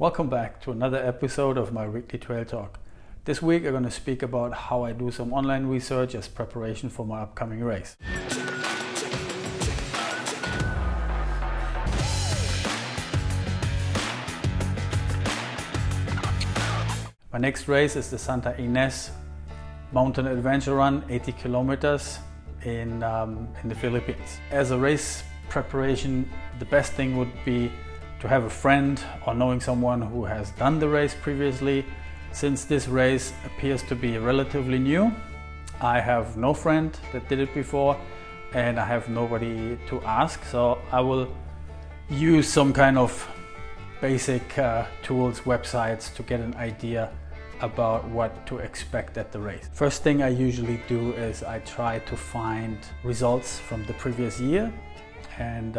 Welcome back to another episode of my weekly trail talk. This week I'm going to speak about how I do some online research as preparation for my upcoming race. My next race is the Santa Ynez Mountain Adventure Run, 80 kilometers in the Philippines. As a race preparation, the best thing would be to have a friend or knowing someone who has done the race previously. Since this race appears to be relatively new, I have no friend that did it before and I have nobody to ask, so I will use some kind of basic tools, websites to get an idea about what to expect at the race. First thing I usually do is I try to find results from the previous year, and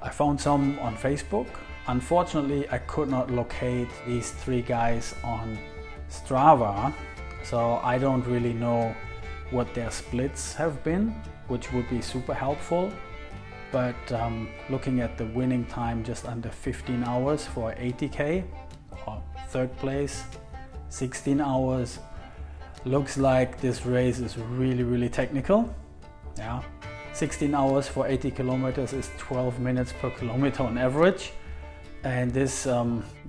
I found some on Facebook. Unfortunately, I could not locate these three guys on Strava, so I don't really know what their splits have been, which would be super helpful. But looking at the winning time, just under 15 hours for 80K, or third place, 16 hours, looks like this race is really technical. Yeah. 16 hours for 80 kilometers is 12 minutes per kilometer on average, and this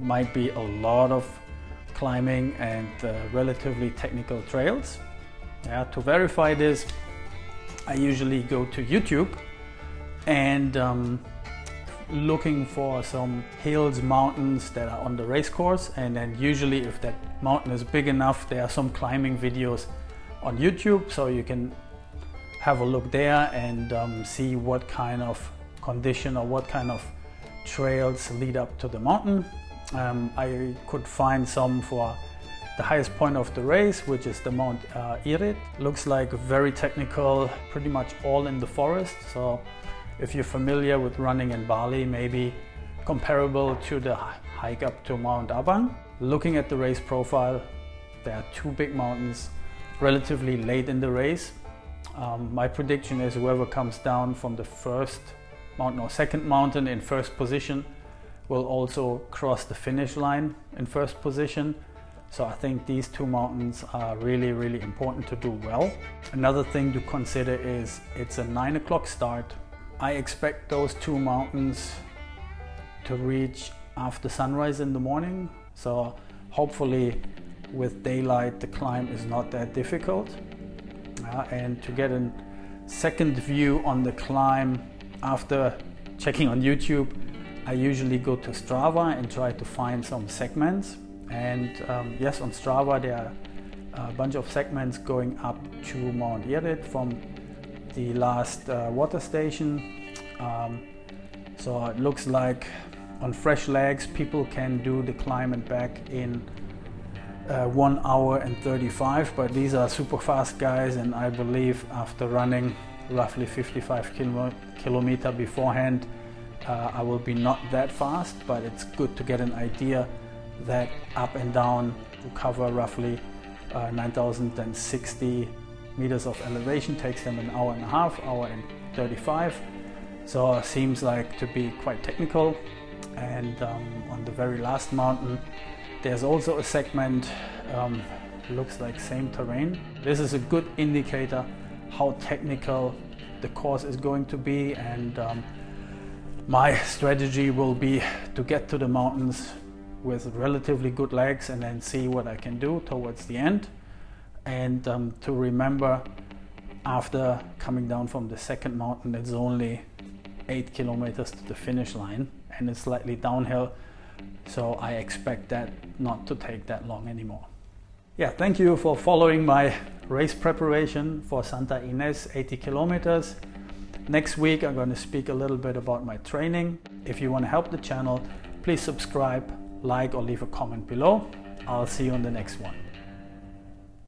might be a lot of climbing and relatively technical trails. Yeah, to verify this, I usually go to YouTube and looking for some hills, mountains that are on the race course, and then usually if that mountain is big enough, there are some climbing videos on YouTube, so you can have a look there and see what kind of condition or what kind of trails lead up to the mountain. I could find some for the highest point of the race, which is the Mount Irit. Looks like very technical, pretty much all in the forest. So if you're familiar with running in Bali, maybe comparable to the hike up to Mount Abang. Looking at the race profile, there are two big mountains relatively late in the race. My prediction is whoever comes down from the first mountain or second mountain in first position will also cross the finish line in first position. So I think these two mountains are really important to do well. Another thing to consider is it's a 9 o'clock start. I expect those two mountains to reach after sunrise in the morning. So hopefully with daylight the climb is not that difficult. And to get a second view on the climb after checking on YouTube, I usually go to Strava and try to find some segments. And yes, on Strava there are a bunch of segments going up to Mount Irit from the last water station. So it looks like on fresh legs people can do the climb and back in 1 hour and 35, but these are super fast guys, and I believe after running roughly 55 kilometers beforehand, I will be not that fast, but it's good to get an idea that up and down to cover roughly 9,060 meters of elevation takes them an hour and a half, hour and 35. So it seems like to be quite technical. And on the very last mountain, there's also a segment, looks like same terrain. This is a good indicator how technical the course is going to be, and my strategy will be to get to the mountains with relatively good legs and then see what I can do towards the end. And to remember, after coming down from the second mountain, it's only 8 kilometers to the finish line and it's slightly downhill. So I expect that not to take that long anymore. Yeah, thank you for following my race preparation for Santa Ynez 80 kilometers. Next week I'm going to speak a little bit about my training. If you want to help the channel, please subscribe, like or leave a comment below. I'll see you on the next one.